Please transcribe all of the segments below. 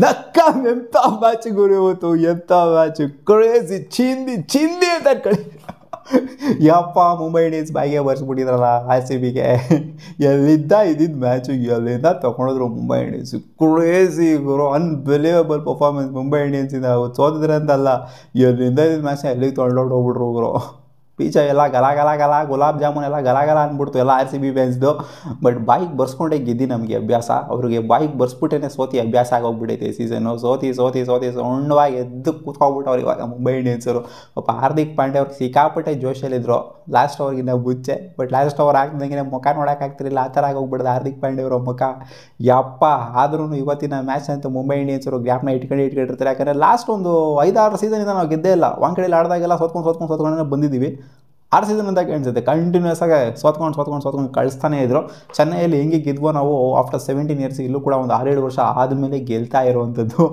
ನಕ್ಕಂ ಎಂಥ ಮ್ಯಾಚ್ ಗುರು ಇವತ್ತು, ಎಂಥ ಮ್ಯಾಚು, ಕ್ರೇಜಿ, ಚಿಂದಿ ಅಂತ ಕಳಿ. ಯಪ್ಪ, ಮುಂಬೈ ಇಂಡಿಯನ್ಸ್ ಬಾಯಿಗೆ ಬರ್ಸ್ಬಿಟ್ಟಿದ್ರಲ್ಲ RCBಗೆ. ಎಲ್ಲಿದ್ದ ಇದ್ದಿದ್ದು ಮ್ಯಾಚು, ಎಲ್ಲಿಂದ ತೊಗೊಂಡಿದ್ರು ಮುಂಬೈ ಇಂಡಿಯನ್ಸು. ಕ್ರೇಜಿ ಗುರು, ಅನ್ಬಿಲೀವಬಲ್ ಪರ್ಫಾರ್ಮೆನ್ಸ್ ಮುಂಬೈ ಇಂಡಿಯನ್ಸಿಂದ. ಸೋತಿದ್ರೆ ಅಂತಲ್ಲ, ಎಲ್ಲಿಂದ ಇದ್ದಿದ್ದು ಮ್ಯಾಚ್ನ ಎಲ್ಲಿಗೆ ತೊಗೊಂಡೋಗಿ ಹೋಗ್ಬಿಟ್ರು ಗುರು. ಪೀಚ ಎಲ್ಲ ಗಲ ಗುಲಾಬ್ ಜಾಮೂನ್ ಎಲ್ಲ ಗಲ ಅಂದ್ಬಿಡ್ತು ಎಲ್ಲ RCB ಫ್ಯಾನ್ಸ್ದು. ಬಟ್ ಬಾಯಿಗೆ ಬರ್ಸ್ಕೊಂಡೇ ಗೆದ್ದು ನಮಗೆ ಅಭ್ಯಾಸ. ಅವ್ರಿಗೆ ಬಾಯಿಗೆ ಬರ್ಸ್ಬಿಟ್ಟೇ ಸೋತಿ ಅಭ್ಯಾಸ ಆಗೋಗ್ಬಿಟ್ಟೈತೆ ಸೀಸನ್ನು. ಸೋತಿ ಸಣ್ಣವಾಗಿ ಎದ್ದು ಕೂತ್ಕೊಂಡ್ಬಿಟ್ಟು ಅವ್ರು ಇವಾಗ ಮುಂಬೈ ಇಂಡಿಯನ್ಸರು. ಪಾಪ ಹಾರ್ದಿಕ್ ಪಾಂಡ್ಯ ಅವ್ರಿಗೆ ಸಿಕ್ಕಾಪಟ್ಟೆ ಜೋಶಲ್ಲಿದ್ದರು ಲಾಸ್ಟ್ ಓವರ್ಗಿನ್ನ ಬುಚ್ಚೆ. ಬಟ್ ಲಾಸ್ಟ್ ಓವರ್ ಹಾಕ್ದಂಗೆ ಮುಖ ನೋಡೋಕ್ಕಾಗ್ತಿರಲಿಲ್ಲ, ಆ ಥರ ಆಗೋಗ್ಬಿಡ್ದು ಹಾರ್ದಿಕ್ ಪಾಂಡ್ಯ ಅವರ ಮುಖ. ಯಪ್ಪ, ಆದ್ರೂ ಇವತ್ತಿನ ಮ್ಯಾಚ್ ಅಂತೂ ಮುಂಬೈ ಇಂಡಿಯನ್ಸರು ಗ್ಯಾಪ್ನ ಇಟ್ಕೊಂಡಿರ್ತಾರೆ. ಯಾಕಂದರೆ ಲಾಸ್ಟ್ ಒಂದು 5-6 ಸೀಸನಿಂದ ನಾವು ಗೆದ್ದೇ ಇಲ್ಲ. ಒಂದು ಕಡೆಯಲ್ಲಿ ಆಡಿದಾಗೆಲ್ಲ ಸೋತ್ಕೊಂಡು ಬಂದಿದ್ದೀವಿ. 6 ಸೀಸನ್ ಅಂತ ಅನಿಸುತ್ತೆ ಕಂಟಿನ್ಯೂಸ್ ಆಗಿ ಸೋತ್ಕೊಂಡು ಕಳಿಸ್ತಾನೆ ಇದ್ರು. ಚೆನ್ನೈಯಲ್ಲಿ ಹೆಂಗೆ ಗೆದ್ವೋ ನಾವು ಆಫ್ಟರ್ 17 ಇಯರ್ಸ್, ಇಲ್ಲೂ ಕೂಡ ಒಂದು 6-7 ವರ್ಷ ಆದಮೇಲೆ ಗೆಲ್ತಾ ಇರುವಂಥದ್ದು.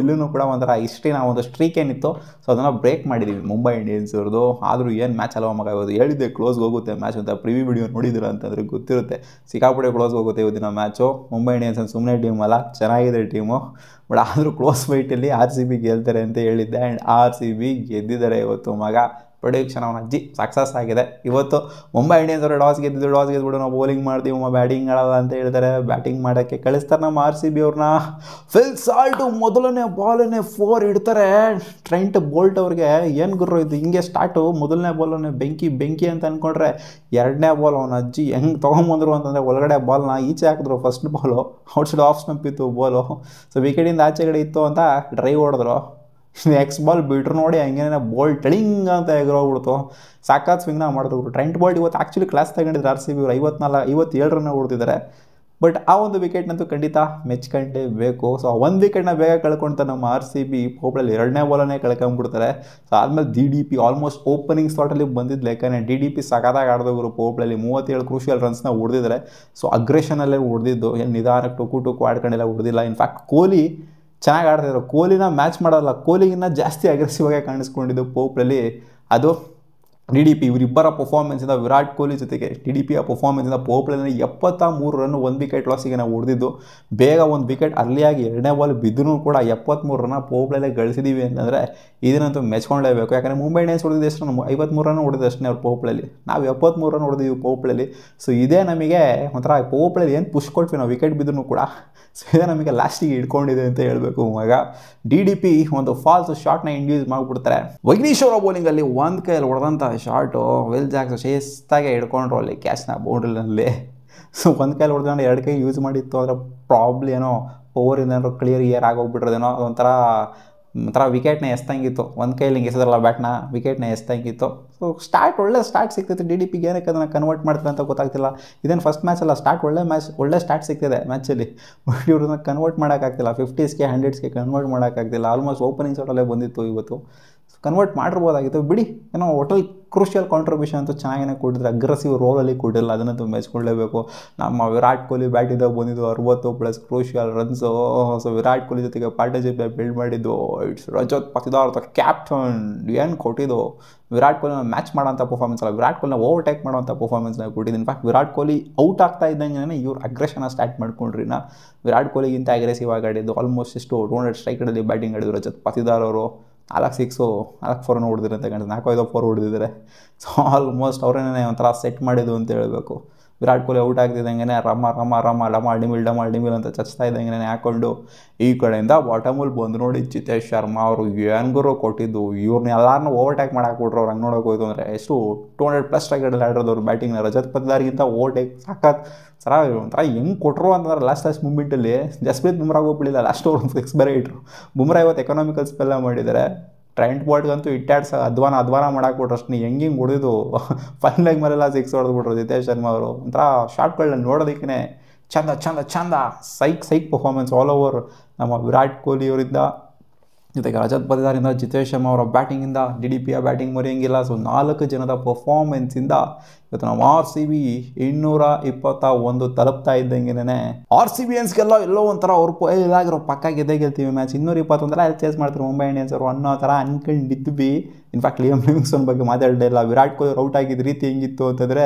ಇಲ್ಲೂ ಕೂಡ ಒಂಥರ ಹಿಸ್ಟ್ರಿನ ಒಂದು ಸ್ಟ್ರೀಕ್ ಏನಿತ್ತು, ಸೊ ಅದನ್ನು ಬ್ರೇಕ್ ಮಾಡಿದ್ದೀವಿ ಮುಂಬೈ ಇಂಡಿಯನ್ಸ್ ಅವ್ರದ್ದು. ಆದರೂ ಏನು ಮ್ಯಾಚ್ ಅಲ್ವ ಮಗ ಇವತ್ತು. ಹೇಳಿದ್ದೆ ಕ್ಲೋಸ್ಗೆ ಹೋಗುತ್ತೆ ಮ್ಯಾಚ್ ಅಂತ, ಪ್ರಿವ್ಯೂ ವಿಡಿಯೋ ನೋಡಿದ್ರು ಅಂತಂದರೆ ಗೊತ್ತಿರುತ್ತೆ. ಸಿಕ್ಕಾಪಟ್ಟೆ ಕ್ಲೋಸ್ಗೆ ಹೋಗುತ್ತೆ ಇವತ್ತಿನ ಮ್ಯಾಚು. ಮುಂಬೈ ಇಂಡಿಯನ್ಸ್ ಅಂತ ಸುಮ್ಮನೆ ಟೀಮ್ ಅಲ್ಲ, ಚೆನ್ನಾಗಿದೆ ಟೀಮು. ಬಟ್ ಆದರೂ ಕ್ಲೋಸ್ ಫೈಟಲ್ಲಿ RCB ಗೆಲ್ತಾರೆ ಅಂತ ಹೇಳಿದ್ದೆ. ಆ್ಯಂಡ್ RCB ಗೆದ್ದಿದ್ದಾರೆ ಇವತ್ತು ಮಗ. ಪ್ರೊಡಿಕ್ಷನ್ ಅವನ ಅಜ್ಜಿ ಸಕ್ಸಸ್ ಆಗಿದೆ ಇವತ್ತು. ಮುಂಬೈ ಇಂಡಿಯನ್ಸ್ ಅವರು ಟಾಸ್ ಗೆದ್ಬಿಟ್ಟು ನಾವು ಬೌಲಿಂಗ್ ಮಾಡ್ತೀವಿ, ಬ್ಯಾಟಿಂಗ್ ಆಡಲ್ಲ ಅಂತ ಹೇಳ್ತಾರೆ. ಬ್ಯಾಟಿಂಗ್ ಮಾಡೋಕ್ಕೆ ಕಳಿಸ್ತಾರೆ ನಮ್ಮ RCB ಅವ್ರನ್ನ. ಫಿಲ್ ಸಾಲ್ಟು ಮೊದಲನೇ ಬಾಲನ್ನೇ 4 ಇಡ್ತಾರೆ. ಟ್ರೆಂಟ್ ಬೋಲ್ಟ್ ಅವ್ರಿಗೆ ಏನು ಗುರು ಇದು ಹಿಂಗೆ ಸ್ಟಾರ್ಟು. ಮೊದಲನೇ ಬಾಲನ್ನೇ ಬೆಂಕಿ ಅಂತ ಅಂದ್ಕೊಂಡ್ರೆ, ಎರಡನೇ ಬಾಲ್ ಅವನ ಅಜ್ಜಿ ಹೆಂಗೆ ತೊಗೊಂಬಂದರು ಅಂತಂದರೆ, ಒಳಗಡೆ ಬಾಲ್ನ ಈಚೆ ಹಾಕಿದ್ರು. First ball outside off stump ಇತ್ತು ಬಾಲು. ಸೊ ವಿಕೆಟಿಂದ ಆಚೆಗಡೆ ಇತ್ತು ಅಂತ ಡ್ರೈವ್ ಹೊಡೆದ್ರು. ನೆಕ್ಸ್ಟ್ ಬಾಲ್ ಬಿಟ್ರು ನೋಡಿ, ಹಂಗೇನೆ ಬಾಲ್ ಟಳಿಂಗ್ ಅಂತ ಎಗರೋಗ್ಬಿಡ್ತು. ಸಾಕಾತ್ ಸ್ವಿಂಗ್ನ ಮಾಡಿದ್ರು. ಟ್ರೆಂಟ್ ಬೋಲ್ಟ್ ಇವತ್ತು ಆ್ಯಕ್ಚುಲಿ ಕ್ಲಾಸ್ ತಗೊಂಡಿದ್ರು RCB ಅವರು. 57 ರನ್ ಹೊಡೆದಿದ್ದಾರೆ. ಬಟ್ ಆ ಒಂದು ವಿಕೆಟ್ನಂತೂ ಖಂಡಿತ ಮೆಚ್ಕೊಂಡೇ ಸೊ ಒಂದು ವಿಕೆಟ್ನ ಬೇಗ ಕಳ್ಕೊಳ್ತಾರೆ ನಮ್ಮ RCB. ಪೋಪ್ಲಲ್ಲಿ ಎರಡನೇ ಬಾಲನ್ನೇ ಕಳ್ಕೊಂಡ್ಬಿಡ್ತಾರೆ. ಸೊ ಆದಮೇಲೆ DDP ಆಲ್ಮೋಸ್ಟ್ ಓಪನಿಂಗ್ ಸ್ಲಾಟಲ್ಲಿ ಬಂದಿದ್ದು ಲೆಕ್ಕನೇ. DDP ಸಖತ್ತಾಗಿ ಆಡಿದವರು ಪೋಪ್ಲಲ್ಲಿ 37 ಕ್ರೂಷಿಯಲ್ ರನ್ಸ್ನ ಹೊಡೆದಿದ್ದಾರೆ. ಸೊ ಅಗ್ರೆಷನಲ್ಲೇ ಹೊಡೆದಿದ್ದು, ಏನು ನಿಧಾನಕ್ಕೆ ಟುಕು ಆಡ್ಕೊಂಡೆಲ್ಲ ಹೊಡೆದಿಲ್ಲ. ಇನ್ಫ್ಯಾಕ್ಟ್ ಕೊಹ್ಲಿ ಚೆನ್ನಾಗಿ ಆಡ್ತಿದ್ರು. ಕೊಹ್ಲಿನ ಮ್ಯಾಚ್ ಮಾಡೋಲ್ಲ, ಕೊಹ್ಲಿಗಿನ್ನ ಜಾಸ್ತಿ ಅಗ್ರೆಸಿವ್ ಆಗಿ ಕಾಣಿಸ್ಕೊಂಡಿದ್ದು ಪೋಪ್ಲಲ್ಲಿ. ಅದು DDP ಇವರಿಬ್ಬರ ಪರ್ಫಾರ್ಮೆನ್ಸಿಂದ, ವಿರಾಟ್ ಕೊಹ್ಲಿ ಜೊತೆಗೆ DDPಯ ಪರ್ಫಾರ್ಮೆನ್ಸಿಂದ ಪೋಪ್ಲಲ್ಲಿ 73 ರನ್ 1 ವಿಕೆಟ್ ಲಾಸಿಗೆ ನಾವು ಹೊಡೆದಿದ್ದು. ಬೇಗ ಒಂದು ವಿಕೆಟ್ ಅರ್ಲಿಯಾಗಿ ಎರಡನೇ ಬಾಲ್ ಬಿದ್ದರೂ ಕೂಡ 73 ರನ್ನ ಪೋಪ್ಲಲ್ಲೇ ಗಳಿಸಿದ್ದೀವಿ ಅಂತಂದರೆ ಇದನ್ನಂತೂ ಮೆಚ್ಕೊಳ್ಳೇಬೇಕು. ಯಾಕಂದರೆ ಮುಂಬೈ ಇಂಡಿಯನ್ಸ್ ಹೊಡೆದಿದ್ದು ಎಷ್ಟು, 53 ರನ್ ಹೊಡೆದಿದ್ದು ಅಷ್ಟೇ ಅವ್ರು ಪೋಪ್ಲಲ್ಲಿ. ನಾವು 73 ರನ್ ಹೊಡೆದಿದ್ದೀವಿ ಪೋಪ್ಲಲ್ಲಿ. ಸೊ ಇದೇ ನಮಗೆ ಒಂಥರ ಪೋಪ್ಲಲ್ಲಿ ಏನು ಪುಷ್ ಕೊಟ್ವಿ ನಾವು ವಿಕೆಟ್ ಬಿದ್ದರೂ ಕೂಡ. ಸೊ ಇದೇ ನಮಗೆ ಲಾಸ್ಟಿಗೆ ಇಟ್ಕೊಂಡಿದೆ ಅಂತ ಹೇಳಬೇಕು ಮಗ. DDP ಒಂದು ಫಾಲ್ಸ್ ಶಾಟ್ನ ಇಂಡ್ಯೂಸ್ ಮಾಡಿಬಿಡ್ತಾರೆ. ವೈಗ್ನೇಶ್ ಅವರ ಬೌಲಿಂಗಲ್ಲಿ ಒಂದು ಕೈಯಲ್ಲಿ ಹೊಡೆದಂಥ ಶಾರ್ಟು ವಿಲ್ ಜಾಕ್ಸ್ ಶಿಸ್ತಾಗೆ ಹಿಡ್ಕೊಂಡ್ರು ಅಲ್ಲಿ ಕ್ಯಾಚ್ನ ಬೌಂಡ್ರಿನಲ್ಲಿ. ಸೊ ಒಂದು ಕೈಯಲ್ಲಿ ಹೊಡೆದ್ರೆ 2 ಕೈ ಯೂಸ್ ಮಾಡಿತ್ತು ಅಂದರೆ ಪ್ರಾಬ್ಲಿ ಏನೋ ಓವರಿಂದ ಏನಾದ್ರು ಕ್ಲಿಯರ್ ಇಯರ್ ಆಗೋಗ್ಬಿಟ್ರದೇನೋ. ಒಂಥರ ವಿಕೆಟ್ನ ಎಸ್ತಂಗಿತ್ತು. ಒಂದು ಕೈಯಲ್ಲಿ ಹಿಂಗೆ ಎಸೆದ್ರಲ್ಲ ಬ್ಯಾಟ್ನ, ವಿಕೆಟ್ನ ಎಸ್ತಂಗಿತ್ತು. ಸೊ ಒಳ್ಳೆ ಸ್ಟಾರ್ಟ್ ಸಿಗ್ತಿತ್ತು DDPಗೆ. ಏನಕ್ಕೆ ಅದನ್ನು ಕನ್ವರ್ಟ್ ಮಾಡ್ತಾರೆ ಅಂತ ಗೊತ್ತಾಗ್ತಿಲ್ಲ. ಇದೇನು ಫಸ್ಟ್ ಮ್ಯಾಚ್ ಅಲ್ಲ, ಒಳ್ಳೆ ಸ್ಟಾರ್ಟ್ ಸಿಗ್ತಿದೆ ಮ್ಯಾಚಲ್ಲಿ. ಬಟ್ ಇವ್ರನ್ನ ಕನ್ವರ್ಟ್ ಮಾಡೋಕ್ಕಾಗ್ತಿಲ್ಲ. 50ಸ್ಗೆ 100ಸ್ಗೆ ಕನ್ವರ್ಟ್ ಮಾಡೋಕ್ಕಾಗ್ತಿಲ್ಲ. ಆಲ್ಮೋಸ್ಟ್ ಓಪನಿಂಗ್ ಶಾಟಲ್ಲೇ ಬಂದಿತ್ತು ಇವತ್ತು. ಕನ್ವರ್ಟ್ ಮಾಡಿರ್ಬೋದಾಗಿತ್ತು ಬಿಡಿ. ಏನೋ ಹೋಟೆಲ್ ಕ್ರೂಷಿಯಲ್ ಕಾಂಟ್ರಿಬ್ಯೂಷನ್ ಅಂತೂ ಚೆನ್ನಾಗೇ ಕೊಟ್ಟಿದ್ರು. ಅಗ್ರೆಸಿವ್ ರೋಲಲ್ಲಿ ಕೊಟ್ಟಿಲ್ಲ, ಅದನ್ನಂತೂ ಮೆಚ್ಕೊಳ್ಳೇಬೇಕು. ನಮ್ಮ ವಿರಾಟ್ ಕೊಹ್ಲಿ ಬ್ಯಾಟಿಂದ ಬಂದಿದ್ದು 60+ crucial runs. So Virat Kohli ಜೊತೆಗೆ ಪಾರ್ಟ್ನರ್ಶಿಪ್ನ ಬಿಲ್ಡ್ ಮಾಡಿದ್ದು it's Rajat Patidar the captain. ಏನು ಕೊಟ್ಟಿದ್ದು ವಿರಾಟ್ ಕೊಹ್ಲಿನ ಮ್ಯಾಚ್ ಮಾಡೋಂಥ ಪರ್ಫಾರ್ಮೆನ್ಸ್ ಅಲ್ಲ, ವಿರಾಟ್ ಕೊಹ್ಲಿನ ಓವರ್ಟೇಕ್ ಮಾಡೋಂಥ ಪರ್ಫಾರ್ಮೆನ್ಸ್ನ ಕೊಟ್ಟಿದ್ದು. ಇನ್ಫ್ಯಾಕ್ಟ್ ವಿರಾಟ್ ಕೊಹ್ಲಿ ಔಟ್ ಆಗ್ತಾ ಇದ್ದಂಗೆ ಇವ್ರು ಅಗ್ರೆಷನ್ನ ಸ್ಟಾರ್ಟ್ ಮಾಡ್ಕೊಂಡ್ರಿ. ವಿರಾಟ್ ಕೊಹ್ಲಿಗಿಂತ ಅಗ್ರೆಸಿವ್ ಆಗಿ ಆಡಿದ್ದು. ಆಲ್ಮೋಸ್ಟ್ 200 ಸ್ಟ್ರೈಕಲ್ಲಿ ಬ್ಯಾಟಿಂಗ್ ಆಡಿದ್ರು ರಜತ್ ಪತಿದಾರ್ ಅವರು. 4 6 4 4 ಹೊಡೆದಿದ್ದಾರೆ ಅಂತ ಕಾಣಿಸ್ತದೆ. 4-5 4 ಹೊಡೆದಿದ್ದಾರೆ. ಸೊ ಆಲ್ಮೋಸ್ಟ್ ಅವರೇನೇ ಒಂಥರ ಸೆಟ್ ಮಾಡಿದ್ದು ಅಂತ ಹೇಳಬೇಕು. ವಿರಾಟ್ ಕೊಹ್ಲಿ ಔಟ್ ಆಗ್ತಿದ್ದಂಗೆ ರಮ ಡಿಮಿಲ್ ಅಂತ ಚಚ್ತಾ ಇದ್ದಂಗೆ ಹಾಕ್ಕೊಂಡು ಈ ಕಡೆಯಿಂದ ಬಾಟಮಲ್ಲಿ ಬಂದು ನೋಡಿ ಜಿತೇಶ್ ಶರ್ಮಾ ಅವರು ಏನು ಕೊಟ್ಟಿದ್ದು. ಇವ್ರನ್ನ ಎಲ್ಲರನ್ನೂ ಓವರ್ಟೇಕ್ ಮಾಡಾಕ್ಬಿಟ್ರು. ಅವ್ರು ಹಂಗೆ ನೋಡೋಕೆ ಹೋಯ್ತು ಅಂದರೆ ಎಷ್ಟು 200+ ಸ್ಟ್ರೈಕಲ್ಲಿ ಆಡಿರೋದು ಬ್ಯಾಟಿಂಗ್ನ. ರಜತ್ ಪತಿದಾರ್ಗಿಂತ ಓವರ್ಟೇಕ್ ಸಾಕಾತ್ ಒಂಥರ ಹೆಂಗೆ ಕೊಟ್ಟರು ಅಂತಂದ್ರೆ ಲಾಸ್ಟ್ ಮೂಮೆಂಟಲ್ಲಿ ಜಸ್ಪ್ರೀತ್ ಬುಮ್ರಾಗ್ ಹೋಗ್ಬಿಡಲಿಲ್ಲ. ಲಾಸ್ಟ್ ಓವರ್ ಒಂದು 6 ಬೇರೆ ಇಟ್ಟರು. ಬುಮ್ರಾ ಇವತ್ತು ಎಕನಾಮಿಕಲ್ ಸ್ಪೆಲ್ಲ ಮಾಡಿದ್ದಾರೆ. ಟ್ರೆಂಟ್ ಬೋಲ್ಟ್ಗಂತೂ ಇಟ್ಟಾಡ್ಸ ಅಧ್ವಾನ ಮಾಡಾಕ್ಬಿಟ್ರು ಅಷ್ಟು. ಹೆಂಗೆ ಹೊಡೆದು ಫೈನ್ ಲೆಗ್ ಮೇಲೆಲ್ಲ 6 ಹೊಡೆದ್ಬಿಟ್ರು ಜಿತೇಶ್ ಶರ್ಮಾ ಅವರು. ಒಂಥರ ಶಾಟ್ಗಳನ್ನ ನೋಡೋದಕ್ಕೆ ಚಂದ ಸೈಕ್ ಪರ್ಫಾರ್ಮೆನ್ಸ್ ಆಲ್ ಓವರ್ ನಮ್ಮ ವಿರಾಟ್ ಕೊಹ್ಲಿ ಅವರಿಂದ, ಜೊತೆಗೆ ರಜತ್ ಪತಿದಾರಿಂದ, ಜಿತೇಶ್ ಶರ್ಮಾ ಅವರ ಬ್ಯಾಟಿಂಗಿಂದ. DDPಯ ಬ್ಯಾಟಿಂಗ್ ಮರೆಯಂಗಿಲ್ಲ. ಸೊ 4 ಜನದ ಪರ್ಫಾರ್ಮೆನ್ಸಿಂದ ಇವತ್ತು ನಾವು RCB 221 ತಲುಪ್ತಾ ಇದ್ದಂಗೆನೇ RCBiansಗೆಲ್ಲ ಎಲ್ಲೋ ಒಂಥರ ಅವ್ರು ಇದಾಗಿರೋ ಪಕ್ಕ ಗೆದ್ದೇ ಗೆಲ್ತೀವಿ ಮ್ಯಾಚ್ 221 ಅಲ್ಲಿ ಚೇಸ್ ಮಾಡ್ತಾರೆ ಮುಂಬೈ ಇಂಡಿಯನ್ಸ್ ಅವರು ಅನ್ನೋ ಥರ ಅನ್ಕೊಂಡಿದ್ವಿ. ಇನ್ಫ್ಯಾಕ್ಟ್ ಲಿಯಮ್ ಲಿವಿಂಗ್ಸ್ಟನ್ ಬಗ್ಗೆ ಮಾತಾಡಲೇ ಇಲ್ಲ. ವಿರಾಟ್ ಕೊಹ್ಲಿ ಔಟ್ ಆಗಿದ್ದ ರೀತಿ ಹೆಂಗಿತ್ತು ಅಂತಂದರೆ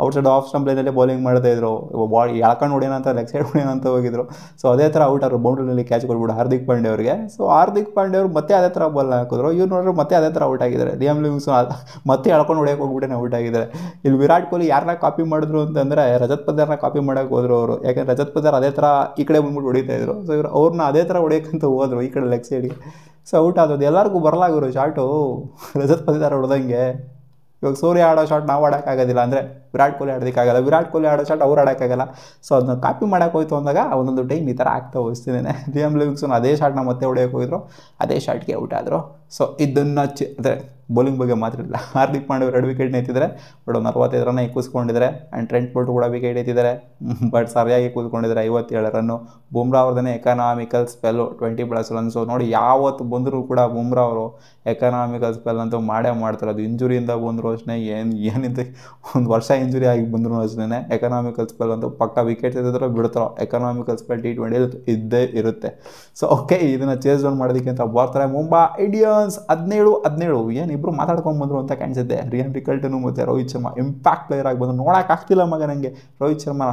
ಔಟ್ ಸೈಡ್ ಆಫ್ ಸ್ಟಂಪ್ ಲೈನಲ್ಲೇ ಬೌಲಿಂಗ್ ಮಾಡ್ತಾಯಿದ್ರು. ಬಾಲ್ ಎಳ್ಕೊಂಡು ಹೊಡೆಯೋಣ ಅಂತ ಲೆಗ್ ಸೈಡ್ ಹೊಡೆಯೋಣ ಅಂತ ಹೋಗಿದ್ರು. ಸೊ ಅದೇ ಥರ ಔಟ್ ಅವರು ಬೌಂಡ್ರಿನಲ್ಲಿ ಕ್ಯಾಚ್ ಕೊಡ್ಬಿಟ್ಟು ಹಾರ್ದಿಕ್ ಪಾಂಡ್ಯ ಅವರಿಗೆ. ಸೊ ಹಾರ್ದಿಕ್ ಪಾಂಡ್ಯ ಅವರು ಮತ್ತೆ ಅದೇ ಥರ ಬಾಲ್ ಹಾಕಿದ್ರು. ಇವ್ರು ನೋಡಿದ್ರೆ ಮತ್ತೆ ಅದೇ ಥರ ಔಟ್ ಆಗಿದ್ದಾರೆ. ಲಿಯಮ್ ಲಿವಿಂಗ್ಸ್ಟನ್ ಮತ್ತೆ ಎಳ್ಕೊಂಡು ಹೊಡೆಯೋಕೆ ಹೋಗ್ಬಿಟ್ಟೆ ಔಟ್ ಆಗಿದ್ದಾರೆ. ಇಲ್ಲಿ ವಿರಾಟ್ ಕೊಹ್ಲಿ ಯಾರನ್ನ ಕಾಪಿ ಮಾಡಿದ್ರು ಅಂತಂದರೆ ರಜತ್ ಪದಾರ್ನ ಕಾಪಿ ಮಾಡೋಕೆ ಹೋದ್ರು ಅವರು. ಯಾಕಂದರೆ ರಜತ್ ಪದಾರ್ ಅದೇ ಥರ ಈ ಕಡೆ ಬಂದ್ಬಿಟ್ಟು ಹೊಡಿತಾ ಇದ್ರು. ಸೊ ಇವರು ಅವ್ರನ್ನ ಅದೇ ಥರ ಹೊಡೆಯೋಕ್ಕಂತ ಹೋದ್ರು ಈ ಕಡೆ ಲೆಗ್ ಸೈಡ್ಗೆ. ಸೊ ಔಟ್ ಆದದ್ದು ಎಲ್ಲರಿಗೂ ಬರಲಾಗಿರೋ ಶಾಟು ರಜತ್ ಪದಾರ್ ಹೊಡೆದಂಗೆ. ಇವಾಗ ಸೂರ್ಯ ಆಡೋ ಶಾಟ್ ನಾವು ಆಡೋಕ್ಕಾಗೋದಿಲ್ಲ, ಅಂದರೆ ವಿರಾಟ್ ಕೊಹ್ಲಿ ಆಡೋದಕ್ಕಾಗಲ್ಲ, ವಿರಾಟ್ ಕೊಹ್ಲಿ ಆಡೋ ಶಾಟ್ ಅವ್ರು ಆಡೋಕ್ಕಾಗಲ್ಲ. ಸೊ ಅದನ್ನ ಕಾಪಿ ಮಾಡೋಕೆ ಹೋಯ್ತು ಅಂದಾಗ ಒಂದೊಂದು ಟೈಮ್ ಈ ಥರ ಆಗ್ತಾ ಹೋಗ್ತಿದ್ದೇನೆ. ಲಿಯಮ್ ಲಿವಿಂಗ್ಸ್ಟನ್ ಅದೇ ಶಾಟ್ನ ಮತ್ತೆ ಹೊಡೆಯೋಕೆ ಹೋಗಿದ್ರು, ಅದೇ ಶಾಟ್ಗೆ ಔಟ್ ಆದರು. ಸೊ ಇದನ್ನು ಅಂದರೆ ಬೌಲಿಂಗ್ ಬಗ್ಗೆ ಮಾತಾಡಿಲ್ಲ. ಹಾರ್ದಿಕ್ ಪಾಂಡ್ಯ 2 ವಿಕೆಟ್ನ ಎತ್ತಿದ್ದಾರೆ, ಬಟ್ 45 ರನ್ ಕೂತ್ಕೊಂಡಿದ್ದಾರೆ. ಆ್ಯಂಡ್ ಟ್ರೆಂಟ್ ಬೋಲ್ಟ್ ಕೂಡ ವಿಕೆಟ್ ಎತ್ತಿದ್ದಾರೆ, ಬಟ್ ಸರಿಯಾಗಿ ಕೂತ್ಕೊಂಡಿದ್ದಾರೆ 57 ರನ್ನು. ಬುಮ್ರಾ ಅವ್ರದೇ ಎಕನಾಮಿಕಲ್ ಸ್ಪೆಲ್ಲು 20+ ರನ್ಸು. ನೋಡಿ ಯಾವತ್ತು ಬಂದರೂ ಕೂಡ ಬುಮ್ರಾ ಅವರು ಎಕನಾಮಿಕಲ್ ಸ್ಪೆಲ್ ಅಂತೂ ಮಾಡೇ ಮಾಡ್ತಾರೆ. ಅದು ಇಂಜುರಿಯಿಂದ ಬಂದರೂ ಅಷ್ಟೇ, ಏನಿದೆ ಒಂದು ವರ್ಷ ಇಂಜುರಿ ಆಗಿ ಬಂದರೂ ಅಷ್ಟೇ ಎಕನಾಮಿಕಲ್ ಸ್ಪೆಲ್ ಅಂತೂ ಪಕ್ಕ ವಿಕೆಟ್ ಎತ್ತಿದ್ರು ಬಿಡ್ತಾರೋ ಎಕನಾಮಿಕಲ್ ಸ್ಪೆಲ್ T20 ಇದ್ದೇ ಇರುತ್ತೆ. ಸೊ ಓಕೆ, ಇದನ್ನು ಚೇಸ್ ಡೌನ್ ಮಾಡೋದಕ್ಕೆ ಅಂತ ಬರ್ತಾರೆ ಮುಂಬೈ ಇಂಡಿಯನ್ಸ್ 17-17. ಏನು ಇಬ್ಬರು ಮಾತಾಡ್ಕೊಂಡ್ಬಂದ್ರು ಅಂತ ಕಾಣಿಸುತ್ತೆ. ರಿಯಾನ್ ರಿಕಲ್ಟನು ಮತ್ತು ರೋಹಿತ್ ಶರ್ಮಾ ಇಂಪ್ಯಾಕ್ಟ್ ಪ್ಲೇಯರ್ ಆಗಿ ಬಂದು ನೋಡೋಕ್ಕಾಗ್ತಿಲ್ಲ ಮಗ ನನಗೆ ರೋಹಿತ್ ಶರ್ಮಾ.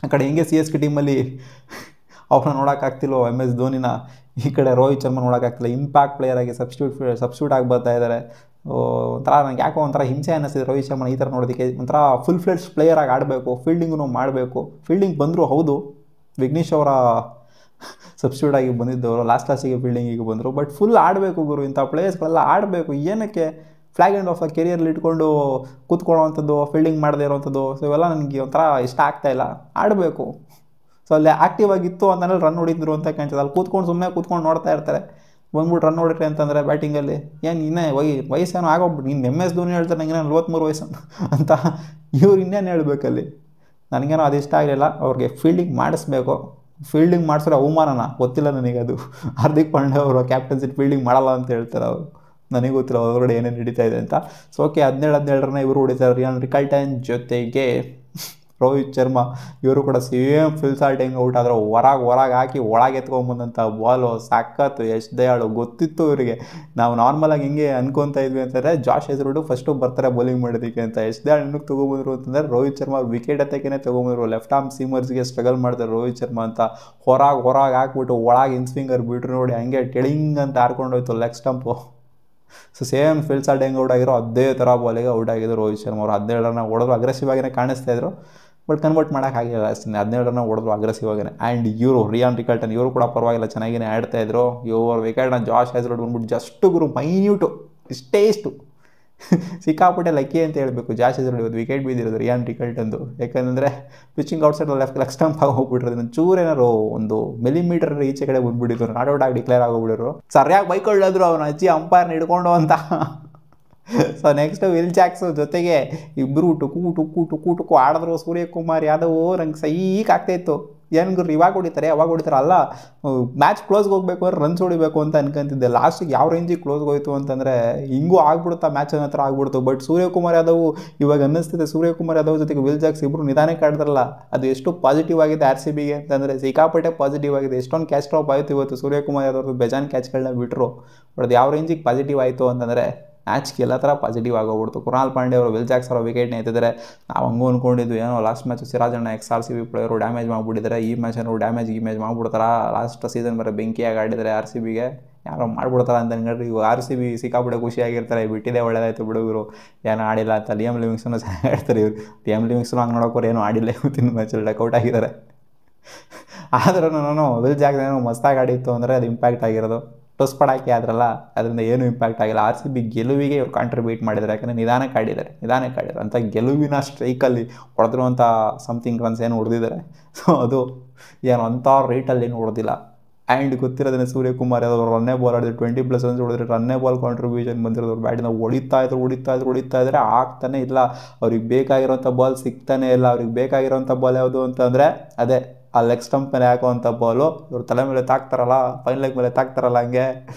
ಆ ಕಡೆ ಹಿಂಗೆ CSK ಟೀಮಲ್ಲಿ ಅವ್ರನ್ನ ನೋಡೋಕ್ಕಾಗ್ತಿಲ್ಲೋ MS ಧೋನಿನ, ಈ ಕಡೆ ರೋಹಿತ್ ಶರ್ಮಾ ನೋಡೋಕ್ಕಾಗ್ತಿಲ್ಲ. ಇಂಪ್ಯಾಕ್ಟ್ ಪ್ಲೇಯರ್ ಆಗಿ ಸಬ್ಸ್ಟಿಟ್ಯೂಟ್ ಆಗಿ ಬರ್ತಾ ಇದ್ದಾರೆ. ಒಂಥರ ನನಗೆ ಯಾಕೋ ಒಂಥರ ಹಿಂಸೆ ಅನ್ನಿಸ್ತಿದೆ ರೋಹಿತ್ ಶರ್ಮಾ ಈ ಥರ ನೋಡೋದಕ್ಕೆ. ಒಂಥರ ಫುಲ್ ಫ್ಲೆಡ್ಜ್ ಪ್ಲೇಯರ್ ಆಗಿ ಆಡಬೇಕು, ಫೀಲ್ಡಿಂಗೂ ಮಾಡಬೇಕು. ಫೀಲ್ಡಿಂಗ್ ಬಂದರು ಹೌದು, ವಿಘ್ನೇಶ್ ಅವರ ಸಬ್ಸ್ಟಿಟ್ಯೂಟ್ ಆಗಿ ಬಂದಿದ್ದವರು ಲಾಸ್ಟಿಗೆ ಫೀಲ್ಡಿಂಗಿಗೆ ಬಂದರು, ಬಟ್ ಫುಲ್ ಆಡಬೇಕು ಗುರು. ಇಂಥ ಪ್ಲೇಯರ್ಸ್ಗಳೆಲ್ಲ ಆಡಬೇಕು. ಏನಕ್ಕೆ ಫ್ಲಾಗ್ ಆ್ಯಂಡ್ ಆಫ್ ಕೆರಿಯರ್ಲಿ ಇಟ್ಕೊಂಡು ಕೂತ್ಕೊಳ್ಳೋವಂಥದ್ದು, ಫೀಲ್ಡಿಂಗ್ ಮಾಡದೇ ಇರೋವಂಥದ್ದು. ಸೊ ಇವೆಲ್ಲ ನನಗೆ ಒಂಥರ ಇಷ್ಟ ಆಗ್ತಾಯಿಲ್ಲ. ಆಡಬೇಕು. ಸೊ ಅಲ್ಲಿ ಆ್ಯಕ್ಟಿವ್ ಆಗಿತ್ತು ಅಂತಂದರೆ ರನ್ ಹೊಡಿದ್ರು ಅಂತ ಕಾಣಿಸ್ತದೆ. ಅಲ್ಲಿ ಸುಮ್ಮನೆ ಕೂತ್ಕೊಂಡು ನೋಡ್ತಾ ಇರ್ತಾರೆ. ಬಂದ್ಬಿಟ್ಟು ರನ್ ಹೊಡಿಟ್ರಿ ಅಂತಂದರೆ ಬ್ಯಾಟಿಂಗಲ್ಲಿ ಏನು ಇನ್ನೇ ವಯಸ್ಸೇನೋ ಆಗೋಗ್ಬಿಟ್ಟು ನೀನು MS ಧೋನಿ ಹೇಳ್ತಾರೆ ನನಗೆ 43 ವಯಸ್ಸು ಅಂತ. ಇವ್ರು ಇನ್ನೇನು ಹೇಳಬೇಕಲ್ಲಿ. ನನಗೇನೋ ಅದು ಇಷ್ಟ ಆಗಲಿಲ್ಲ. ಅವ್ರಿಗೆ ಫೀಲ್ಡಿಂಗ್ ಮಾಡಿಸ್ಬೇಕು. ಫೀಲ್ಡಿಂಗ್ ಮಾಡಿಸಿದ್ರೆ ಅವಮಾನನ ಗೊತ್ತಿಲ್ಲ ನನಗೆ. ಅದು ಹಾರ್ದಿಕ್ ಪಾಂಡ್ಯ ಅವರು ಕ್ಯಾಪ್ಟನ್ಸಿ ಫೀಲ್ಡಿಂಗ್ ಮಾಡಲ್ಲ ಅಂತ ಹೇಳ್ತಾರೆ ಅವರು. ನನಗೆ ಗೊತ್ತಿಲ್ಲ ಹೊರಗಡೆ ಏನೇನು ನಡೀತಾ ಇದೆ ಅಂತ. ಸೊ ಓಕೆ, 17-17 ರನ್ನ ಇವರು ಹೊಡಿತಾರೆ. ರಿಯಾನ್ ರಿಕಲ್ಟನ್ ಜೊತೆಗೆ ರೋಹಿತ್ ಶರ್ಮಾ ಇವರು ಕೂಡ ಸೇಮ್ ಫಿಲ್ ಸಾಲ್ಟ್ ಹೆಂಗೆ ಔಟ್ ಆದರೂ ಹೊರಗೆ ಹಾಕಿ ಒಳಗೆ ಎತ್ಕೊಂಬಂದಂಥ ಬಾಲು ಸಾಕತ್ತು. ಎಷ್ಟು ದಯಾಳು ಗೊತ್ತಿತ್ತು ಇವರಿಗೆ. ನಾವು ನಾರ್ಮಲಾಗಿ ಹಿಂಗೆ ಅನ್ಕೊತಾ ಇದ್ವಿ ಅಂತಂದರೆ ಜಾಶ್ ಹೆಸರುಡು ಫಸ್ಟು ಬರ್ತಾರೆ ಬೌಲಿಂಗ್ ಮಾಡೋದಕ್ಕೆ ಅಂತ. ಎಷ್ಟು ದಯಾಳು ಇನ್ನಕ್ಕೆ ತೊಗೊಬಂದರು ಅಂತಂದರೆ ರೋಹಿತ್ ಶರ್ಮಾ ವಿಕೆಟ್ ಎತ್ತಕ್ಕೇ ತೊಗೊಂಬಂದರು. ಲೆಫ್ಟ್ ಆರ್ಮ್ ಸೀಮರ್ಸ್ಗೆ ಸ್ಟ್ರಗಲ್ ಮಾಡ್ತಾರೆ ರೋಹಿತ್ ಶರ್ಮಾ ಅಂತ. ಹೊರಗೆ ಹಾಕ್ಬಿಟ್ಟು ಒಳಗೆ ಇನ್ಸ್ವಿಂಗರ್ ಬಿಟ್ರು ನೋಡಿ, ಹಂಗೆ ಟೆಳಿಂಗ್ ಅಂತ ಹಾರ್ಕೊಂಡೋಯ್ತು leg stump. So same Phil Salt ಹೆಂಗೆ ಔಟ್ ಆಗಿರೋ ಅದೇ ಥರ ಬಾಲಿಗೆ ಔಟ್ ಆಗಿದ್ರು ರೋಹಿತ್ ಶರ್ಮಾ ಅವರು. 17 ರನ್ನ ಹೊಡೆದ್ರು, ಅಗ್ರೆಸಿವ್ ಆಗಿನೇ ಕಾಣಿಸ್ತಾ ಇದ್ರು, ಬಟ್ ಕನ್ವರ್ಟ್ ಮಾಡೋಕ್ಕಾಗಿಲ್ಲ ಅಷ್ಟೇ. 17 ರನ್ನ ಹೊಡೆದ್ರು ಅಗ್ರೆಸಿವ್ ಆಗಿನೇ. ಆ್ಯಂಡ್ ಇವರು ರಿಯಾನ್ ರಿಕಲ್ಟನ್ ಇವರು ಕೂಡ ಪರವಾಗಿಲ್ಲ, ಚೆನ್ನಾಗಿನೇ ಆಡ್ತಾಯಿದ್ರು. ಇವ್ರ ವಿಕೆಟ್ನ ಜಾಶ್ ಹೆಸರು ಬಂದ್ಬಿಟ್ಟು ಜಸ್ಟ್ ಗುರು ಮೈನ್ಯೂಟು ಇಷ್ಟು ಸಿಕ್ಕಾಪಟ್ಟೆ ಲಕ್ಕಿ ಅಂತ ಹೇಳಬೇಕು. ಜಾಶ್ ಹೆಸರು ಇವತ್ತು ವಿಕೆಟ್ ಬಿದ್ದಿರೋದು ರಿಯಾನ್ ರಿಕಲ್ಟನ್ದು. ಯಾಕಂದರೆ ಪಿಚ್ಚಿಂಗ್ ಔಟ್ಸೈಡ್ ಲೆಗ್ ಸ್ಟಂಪ್ ಆಗಿ ಹೋಗ್ಬಿಟ್ಟಿರೋದು. ಚೂರೇನಾರು ಒಂದು ಮಿಲಿಮೀಟರ್ ಈಚೆ ಕಡೆ ಬಂದ್ಬಿಟ್ಟಿದ್ರು, ನಾಟ್ ಔಟ್ ಆಗಿ ಡಿಕ್ಲೇರ್ ಆಗೋಗ್ಬಿಟ್ಟಿದ್ರು. ಸರಿಯಾಗಿ ಬೈಕೊಳ್ಳೋದ್ರು ಅವನು ಅಜ್ಜಿ ಅಂಪೈರ್ನ ಹಿಡ್ಕೊಂಡು ಅಂತ. ಸೊ ನೆಕ್ಸ್ಟ್ ವಿಲ್ ಜಾಕ್ಸ್ ಜೊತೆಗೆ ಇಬ್ಬರು ಟುಕು ಆಡಿದ್ರು. ಸೂರ್ಯಕುಮಾರ್ ಯಾದವ್ ನಂಗೆ ಸೈಕ್ ಆಗ್ತಾಯಿತ್ತು. ಏನು ಗುರು ಇವಾಗ ಹೊಡಿತಾರೆ ಅವಾಗ ಹೊಡಿತಾರೆ ಅಲ್ಲ, ಮ್ಯಾಚ್ ಕ್ಲೋಸ್ಗೆ ಹೋಗಬೇಕು ಅಂದ್ರೆ ರನ್ಸ್ ಹೊಡಿಬೇಕು ಅಂತ ಅನ್ಕೊಂತಿದ್ದೆ. ಲಾಸ್ಟಿಗೆ ಯಾವ ರೇಂಜಿಗೆ ಕ್ಲೋಸ್ಗೆ ಹೋಯ್ತು ಅಂತಂದರೆ ಹಿಂಗೂ ಆಗ್ಬಿಡುತ್ತಾ ಮ್ಯಾಚ್ ಅನ್ನೋ ಥರ ಆಗ್ಬಿಡ್ತು. ಬಟ್ ಸೂರ್ಯಕುಮಾರ್ ಯಾದವ್ ಇವಾಗ ಅನ್ನಿಸ್ತಿದೆ, ಸೂರ್ಯಕುಮಾರ್ ಯಾದವ್ ಜೊತೆಗೆ ವಿಲ್ ಜಾಕ್ಸ್ ಇಬ್ಬರು ನಿಧಾನಕ್ಕೆ ಆಡಿದ್ರಲ್ಲ, ಅದು ಎಷ್ಟು ಪಾಸಿಟಿವ್ ಆಗಿದೆ RCBಗೆ ಅಂತಂದರೆ ಸಿಕ್ಕಾಪಟ್ಟೆ ಪಾಸಿಟಿವ್ ಆಗಿದೆ. ಎಷ್ಟೊಂದು ಕ್ಯಾಚ್ ಡ್ರಾಪ್ ಆಯಿತು ಇವತ್ತು. ಸೂರ್ಯಕುಮಾರ್ ಯಾದವ್ ಬೇಜಾನ್ ಕ್ಯಾಚ್ಗಳನ್ನ ಬಿಟ್ಟರು, ಬಟ್ ಅದು ಯಾವ ರೇಂಜಿಗೆ ಪಾಸಿಟಿವ್ ಆಯಿತು ಅಂತಂದರೆ ಮ್ಯಾಚ್ಗೆ ಎಲ್ಲ ಥರ ಪಾಸಿಟಿವ್ ಆಗೋಗ್ಬಿಡ್ತು. ಕೃಣಾಲ್ ಪಾಂಡ್ಯ ಅವರು ವಿಲ್ ಜಾಕ್ಸ್ ಅವರ ವಿಕೆಟ್ನ ಎತ್ತಿದ್ದಾರೆ. ನಾವು ಹಂಗೂ ಅಂದ್ಕೊಂಡಿದ್ದು ಏನೋ ಲಾಸ್ಟ್ ಮ್ಯಾಚ್ ಸಿರಾಜಣ್ಣ RCB ಪ್ಲೇಯರು ಡ್ಯಾಮೇಜ್ ಮಾಡಿಬಿಟ್ಟಿದ್ದಾರೆ. ಈ ಮ್ಯಾಚನ್ನು ಡ್ಯಾಮೇಜ್ ಮಾಡ್ಬಿಡ್ತಾರೆ. ಲಾಸ್ಟ್ ಸೀಸನ್ ಬರೋ ಬೆಂಕಿಯಾಗಿ ಆಡಿದ್ದಾರೆ RCBಗೆ, ಯಾರೋ ಮಾಡ್ಬಿಡ್ತಾರೆ ಅಂತ ಅನ್ಕೊಂಡ್ರೆ ಇವಾಗ RCB ಸಿಕ್ಕಾಪಟ್ಟೆ ಖುಷಿಯಾಗಿರ್ತಾರೆ. ಬಿಟ್ಟಿದೆ ಒಳ್ಳೆದಾಯ್ತು ಬಿಡುಗರು, ಏನೋ ಆಡಿಲ್ಲ ಅಂತ. ಲಿಯಮ್ ಲಿವಿಂಗ್ಸ್ಟನ್ ಚೆನ್ನಾಗಿ ಆಡ್ತಾರೆ ಇವರು. ಲಿಯಮ್ ಲಿವಿಂಗ್ಸ್ಟನ್ ಹಂಗೆ ನೋಡೋಕೋರು ಏನೂ ಆಡಿಲ್ಲ ಇವತ್ತಿನ ಮ್ಯಾಚಲ್ಲಿ, ಡಕೌಟ್ ಆಗಿದ್ದಾರೆ. ಆದ್ರೂ ನಾನು ವಿಲ್ ಜಾಕ್ಸ್ ಏನೋ ಮಸ್ತಾಗಿ ಆಡಿತ್ತು ಅಂದರೆ ಅದು ಇಂಪ್ಯಾಕ್ಟ್ ಆಗಿರೋದು. ಟೊಸ್ ಪಡಾಕಿ ಆದ್ರಲ್ಲ, ಅದರಿಂದ ಏನೂ ಇಂಪ್ಯಾಕ್ಟ್ ಆಗಿಲ್ಲ. RCB ಗೆಲುವಿಗೆ ಇವ್ರು ಕಾಂಟ್ರಿಬ್ಯೂಟ್ ಮಾಡಿದ್ದಾರೆ. ಯಾಕಂದರೆ ನಿಧಾನಕ್ಕೆ ಆಡಿದ್ದಾರೆ ಅಂತ ಗೆಲುವಿನ ಸ್ಟ್ರೈಕಲ್ಲಿ ಹೊಡೆದಿರುವಂಥ ಸಮಥಿಂಗ್ ರನ್ಸ್ ಏನು ಹೊಡೆದಿದ್ದಾರೆ. ಸೊ ಅದು ಏನು ಅಂಥ ರೇಟಲ್ಲಿ ಏನು ಹೊಡೆದಿಲ್ಲ. ಆ್ಯಂಡ್ ಗೊತ್ತಿರೋದನ್ನೇ ಸೂರ್ಯಕುಮಾರ್ ಯಾದವ್ ರನ್ನೇ ಬಾಲ್ ಆಡಿದ್ರೆ 20+ ರನ್ಸ್ ಹೊಡೆದ್ರೆ ರನ್ನೇ ಬಾಲ್ ಕಾಂಟ್ರಿಬ್ಯೂಷನ್ ಬಂದಿರೋದು. ಬ್ಯಾಟಿಂದ ಹೊಡಿತಾ ಇದ್ರೆ ಆಗ್ತಾನೆ ಇಲ್ಲ. ಅವ್ರಿಗೆ ಬೇಕಾಗಿರೋಂಥ ಬಾಲ್ ಸಿಗ್ತಾನೆ ಇಲ್ಲ. ಅವ್ರಿಗೆ ಬೇಕಾಗಿರೋಂಥ ಬಾಲ್ ಯಾವುದು ಅಂತಂದರೆ ಅದೇ ಆ ಲೆಗ್ ಸ್ಟಂಪ್ ಮೇಲೆ ಹಾಕುವಂಥ ಬಾಲು ಇವ್ರ ತಲೆ ಮೇಲೆ ತಾಕ್ತಾರಲ್ಲ, ಫೈನ್ ಲೆಗ್ ಮೇಲೆ ತಾಕ್ತಾರಲ್ಲ ಹಂಗೆ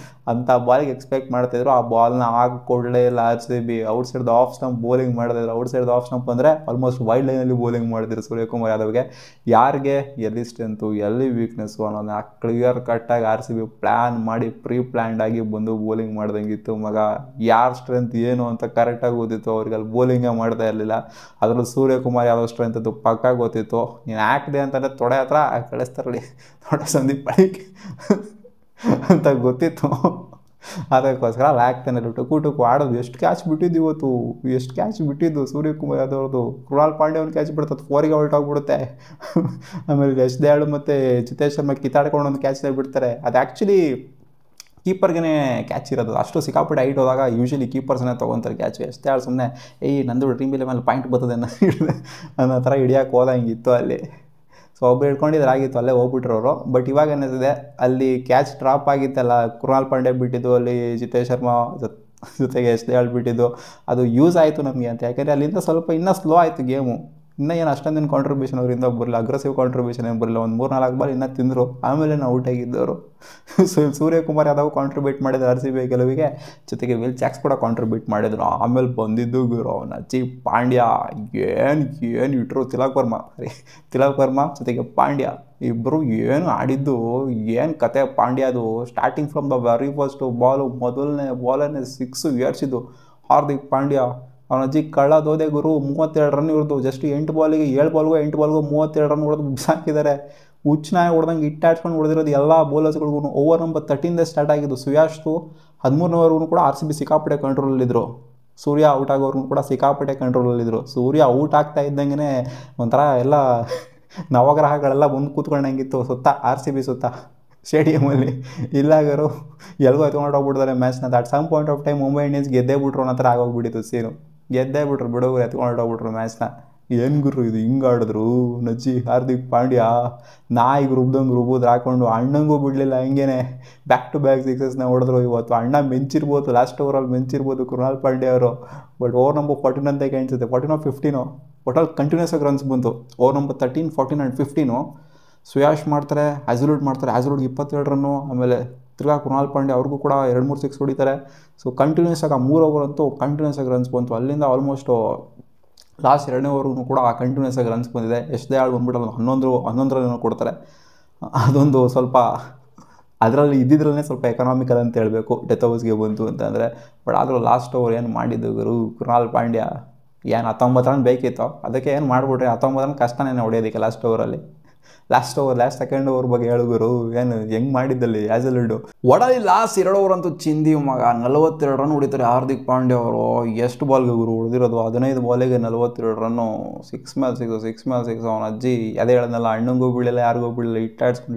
ಅಂಥ ಬಾಲಿಗೆ ಎಕ್ಸ್ಪೆಕ್ಟ್ ಮಾಡ್ತಿದ್ರು. ಆ ಬಾಲ್ನ ಹಾಕೊಡಲೇ ಇಲ್ಲ RCB. Outside the off stump bowling ಮಾಡಿದ್ರು. Outside the off stump ಅಂದರೆ ಆಲ್ಮೋಸ್ಟ್ ವೈಡ್ ಲೈನಲ್ಲಿ ಬೌಲಿಂಗ್ ಮಾಡಿದ್ರು ಸೂರ್ಯಕುಮಾರ್ ಯಾದವ್ಗೆ. ಯಾರಿಗೆ ಎಲ್ಲಿ ಸ್ಟ್ರೆಂತು ಎಲ್ಲಿ ವೀಕ್ನೆಸ್ಸು ಅನ್ನೋದನ್ನ ಕ್ಲಿಯರ್ ಕಟ್ಟಾಗಿ RCB ಪ್ಲ್ಯಾನ್ ಮಾಡಿ ಪ್ರೀ ಪ್ಲ್ಯಾನ್ಡ್ ಆಗಿ ಬಂದು ಬೌಲಿಂಗ್ ಮಾಡ್ದಂಗಿತ್ತು ಮಗ. ಯಾರ ಸ್ಟ್ರೆಂತ್ ಏನು ಅಂತ ಕರೆಕ್ಟಾಗಿ ಗೊತ್ತಿತ್ತು ಅವ್ರಿಗೆ. ಅಲ್ಲಿ ಬೌಲಿಂಗೇ ಮಾಡ್ತಾ ಇರಲಿಲ್ಲ. ಅದರಲ್ಲೂ ಸೂರ್ಯಕುಮಾರ್ ಯಾದವ್ ಸ್ಟ್ರೆಂತ್ ಅದು ಪಕ್ಕ ಗೊತ್ತಿತ್ತು. ನೀನು ಹಾಕಿದೆ ಅಂತಂದರೆ ತೊಡೆ ಹತ್ರ ಕಳಿಸ್ತಾರಳಿ, ತೊಡೆ ಸಂದೀಪ್ ಪಡಿಕೆ ಅಂತ ಗೊತ್ತಿತ್ತು. ಅದಕ್ಕೋಸ್ಕರ ಅಲ್ಲಿ ಹಾಕ್ತಾನೆ ಟುಕು ಆಡೋದು. ಎಷ್ಟು ಕ್ಯಾಚ್ ಬಿಟ್ಟಿದ್ದು ಇವತ್ತು, ಎಷ್ಟು ಕ್ಯಾಚ್ ಬಿಟ್ಟಿದ್ದು ಸೂರ್ಯಕುಮಾರ್ ಯಾದವ್ರದ್ದು. ಕೃಣಾಲ್ ಪಾಂಡ್ಯ ಅವ್ನು ಕ್ಯಾಚ್ ಬಿಡ್ತದೆ, 4ಗೆ ಔಟ್ ಆಗಿಬಿಡುತ್ತೆ. ಆಮೇಲೆ ಯಶ್ ದಯಾಳು ಮತ್ತು ಜಿತೇಶ್ ಶರ್ಮಾ ಕಿತ್ತಾಡ್ಕೊಂಡು ಒಂದು ಕ್ಯಾಚ್ನ ಬಿಡ್ತಾರೆ. ಅದು ಆ್ಯಕ್ಚುಲಿ ಕೀಪರ್ಗೆ ಕ್ಯಾಚ್ ಇರೋದು. ಅಷ್ಟು ಸಿಕ್ಕಾಪಟ್ಟೆ ಹೈಟ್ ಹೋದಾಗ ಯೂಶಲಿ ಕೀಪರ್ಸ್ನೇ ತೊಗೊತಾರೆ ಕ್ಯಾಚ್. ಎಷ್ಟೇ ಆಳು ಸುಮ್ಮನೆ ನಂದು ಟೀಮ್ ಮೇಲೆ ಪಾಯಿಂಟ್ ಬರ್ತದೆ ಅನ್ನೋ ಥರ ಹಿಡಿಯೋಕೆ ಹೋದಂಗಿತ್ತು ಅಲ್ಲಿ. ಸೊ ಒಬ್ಬರು ಹಿಡ್ಕೊಂಡಿದ್ರೆ ಆಗಿತ್ತು, ಅಲ್ಲೇ ಹೋಗ್ಬಿಟ್ರು ಅವರು. ಬಟ್ ಇವಾಗ ಏನಿದೆ, ಅಲ್ಲಿ ಕ್ಯಾಚ್ ಡ್ರಾಪ್ ಆಗಿತ್ತಲ್ಲ, ಕೃಣಾಲ್ ಪಾಂಡ್ಯ ಬಿಟ್ಟಿದ್ದು, ಅಲ್ಲಿ ಜಿತೇಶ್ ಶರ್ಮಾ ಜೊತೆಗೆ ಎಸ್ ದಯಾಳ್ ಬಿಟ್ಟಿದ್ದು, ಅದು ಯೂಸ್ ಆಯಿತು ನಮಗೆ ಅಂತ. ಯಾಕೆಂದರೆ ಅಲ್ಲಿಂದ ಸ್ವಲ್ಪ ಇನ್ನೂ ಸ್ಲೋ ಆಯಿತು ಗೇಮು. ಇನ್ನೂ ಏನು ಅಷ್ಟೊಂದೇನು ಕಾಂಟ್ರಿಬ್ಯೂಷನ್ ಅವರಿಂದ ಬರಲಿಲ್ಲ, ಅಗ್ರೆಸಿವ್ ಕಾಂಟ್ರಿಬ್ಯೂಷನ್ ಏನು ಬರಲಿಲ್ಲ. ಒಂದು 3-4 ಬಾಲ್ ಇನ್ನೂ ತಿಂದರು, ಆಮೇಲೆ ನಾವು ಔಟ್ ಆಗಿದ್ದವರು. ಸೂರ್ಯಕುಮಾರ್ ಯಾದವ್ ಕಾಂಟ್ರಿಬ್ಯೂಟ್ ಮಾಡಿದ್ರು RCB ಗೆಲುವಿಗೆ. ಜೊತೆಗೆ ವಿಲ್ ಜಾಕ್ಸ್ ಕೂಡ ಕಾಂಟ್ರಿಬ್ಯೂಟ್ ಮಾಡಿದ್ರು. ಆಮೇಲೆ ಬಂದಿದ್ದು ಗುರು ನಚಿ ಪಾಂಡ್ಯ, ಏನು ಇಟ್ಟರು. ತಿಲಕ್ ವರ್ಮಾ ಜೊತೆಗೆ ಪಾಂಡ್ಯ ಇಬ್ಬರು ಏನು ಆಡಿದ್ದು, ಏನು ಕತೆ ಪಾಂಡ್ಯದು. Starting from the very first ball, ಮೊದಲನೇ ಬಾಲನ್ನೇ 6 ಏರ್ಸಿದ್ದು ಹಾರ್ದಿಕ್ ಪಾಂಡ್ಯ. ಅವನ ಅಜ್ಜಿ ಕಳ್ಳದೋದೆ ಗುರು. 32 ರನ್ ಇರೋದು. ಜಸ್ಟ್ 7 ಬಾಲ್ಗೂ 32 ರನ್ ಹೊಡೆದು ಬಿಸಾಕಿದ್ದಾರೆ. ಹುಚ್ಚನಾಗಿ ಹೊಡೆದಂಗೆ ಇಟ್ಟಾಡ್ಸ್ಕೊಂಡು ಹೊಡೆದಿರೋದು ಎಲ್ಲ ಬೌಲರ್ಸ್ಗಳಿಗೂ. ಓವರ್ ನಂಬರ್ 13 ಸ್ಟಾರ್ಟ್ ಆಗಿದ್ದು. ಸುಯಾಶ್ದು 13ನೇ ಕೂಡ RCB ಸಿಕ್ಕಾಪಟ್ಟೆ ಕಂಟ್ರೋಲಲ್ಲಿದ್ದರು. ಸೂರ್ಯ ಔಟ್ ಆಗೋರ್ಗೂ ಕೂಡ ಸಿಕ್ಕಾಪಟ್ಟೆ ಕಂಟ್ರೋಲಲ್ಲಿದ್ದರು. ಸೂರ್ಯ ಔಟ್ ಆಗ್ತಾ ಇದ್ದಂಗೆ ಒಂಥರ ಎಲ್ಲ ನವಗ್ರಹಗಳೆಲ್ಲ ಬಂದು ಕೂತ್ಕೊಂಡಂಗಿತ್ತು ಸುತ್ತ, RCB ಸುತ್ತ ಸ್ಟೇಡಿಯಮಲ್ಲಿ. ಇಲ್ಲಾಗರು ಎಲ್ಗೋ ಎತ್ಕೊಂಡು ಹೋಗ್ಬಿಡ್ತಾರೆ ಮ್ಯಾಚ್ನ. At some point of time Mumbai Indians ಗೆದ್ದೇ ಬಿಟ್ರು ಅನ್ನೋ ಥರ ಆಗೋಗ್ಬಿಟ್ಟಿತ್ತು ಸೀನು. ಗೆದ್ದೇ ಬಿಟ್ರು, ಬಿಡೋರು ಎತ್ಕೊಂಡು ಹೋಗ್ಬಿಟ್ರು ಮ್ಯಾಚ್ನ. ಏನು ಗುರು ಇದು ಹಿಂಗೆ ಆಡಿದ್ರು ನಜ್ಜಿ ಹಾರ್ದಿಕ್ ಪಾಂಡ್ಯ. ನಾಯಿಗೆ ರುಬ್ದಂಗೆ ರುಬ್ಬೋದು ಹಾಕೊಂಡು, ಅಣ್ಣಂಗೂ ಬಿಡಲಿಲ್ಲ. ಹಿಂಗೇನೆ ಬ್ಯಾಕ್ ಟು ಬ್ಯಾಕ್ 6ನ ಹೊಡೆದ್ರು ಇವತ್ತು. ಅಣ್ಣ ಮೆಂಚಿರ್ಬೋದು, ಲಾಸ್ಟ್ ಓವರಲ್ಲಿ ಮೆಂಚಿರ್ಬೋದು ಕೃಣಾಲ್ ಪಾಂಡ್ಯ ಅವರು. ಬಟ್ ಓವರ್ ನಂಬರ್ 14 ಅಂತ ಕಾಣಿಸುತ್ತೆ, 14 or 15 ಒಟ್ಟಲ್ಲಿ ಕಂಟಿನ್ಯೂಸ್ ಆಗಿ ರನ್ಸ್ ಬಂತು. ಓವರ್ ನಂಬರ್ 13, 14 and 15 ಸುಯಾಶ್ ಮಾಡ್ತಾರೆ, ಹ್ಯಾಸಲ್ವುಡ್ ಮಾಡ್ತಾರೆ. ಹ್ಯಾಸಲ್ವುಡ್ಗೆ 27 ರನ್ನು. ಆಮೇಲೆ ತಿರ್ಗಾ ಕೃಣಾಲ್ ಪಾಂಡ್ಯ ಅವ್ರಿಗೂ ಕೂಡ 2-3 6 ಹೊಡಿತಾರೆ. ಸೊ ಕಂಟಿನ್ಯೂಸ್ ಆಗಿ ಆ 3 ಓವರ್ ಅಂತೂ ಕಂಟಿನ್ಯೂಸ್ ಆಗಿ ರನ್ಸ್ ಬಂತು. ಅಲ್ಲಿಂದ ಆಲ್ಮೋಸ್ಟು ಲಾಸ್ಟ್ 2ನೇ ಓವರ್ಗೂ ಕೂಡ ಕಂಟಿನ್ಯೂಸ್ ಆಗಿ ರನ್ಸ್ ಬಂದಿದೆ. ಎಸ್ ದಯಾಳ್ ಬಂದ್ಬಿಟ್ಟು 11 ರನ್ ಕೊಡ್ತಾರೆ. ಅದೊಂದು ಸ್ವಲ್ಪ ಅದರಲ್ಲಿ ಇದ್ದಿದ್ರಲ್ಲೇ ಸ್ವಲ್ಪ ಎಕನಾಮಿಕಲ್ ಅಂತ ಹೇಳಬೇಕು, ಡೆತ್ ಓವರ್ಸ್ಗೆ ಬಂತು ಅಂತಂದರೆ. ಬಟ್ ಆದರೂ ಲಾಸ್ಟ್ ಓವರ್ ಏನು ಮಾಡಿದ್ದು ಗುರು ಕೃಣಾಲ್ ಪಾಂಡ್ಯ. ಏನು 19 ರನ್ ಬೇಕಿತ್ತು, ಅದಕ್ಕೆ ಏನು ಮಾಡಿಬಿಟ್ರೆ 19 ರನ್ ಕಷ್ಟನೇ ಹೊಡೆಯೋದಕ್ಕೆ ಲಾಸ್ಟ್ ಓವರಲ್ಲಿ. ಲಾಸ್ಟ್ ಸೆಕೆಂಡ್ ಓವರ್ ಬಗ್ಗೆ ಹೇಳುಗರು ಏನು ಹೆಂಗೆ ಮಾಡಿದ್ದಲ್ಲಿ ಹ್ಯಾಸಲ್ವುಡ್. ಒಡಲಿ ಲಾಸ್ಟ್ 2 ಓವರ್ ಅಂತೂ ಚಿಂದಿ ಮಗ. 42 ರನ್ ಹೊಡಿತಾರೆ ಹಾರ್ದಿಕ್ ಪಾಂಡ್ಯ ಅವರು. ಎಷ್ಟು ಬಾಲ್ಗೆ ಗುರು ಹೊಡೆದಿರೋದು? 15 ಬಾಲಿಗೆ 42 ರನ್ನು. 6 ಮೇಲೆ 6. ಅವನ ಅಜ್ಜಿ ಅದೇ ಹೇಳೋದಲ್ಲ, ಅಣ್ಣಂಗೂ ಬೀಳಿಲ್ಲ ಯಾರಿಗೂ ಬೀಳಿಲ್ಲ.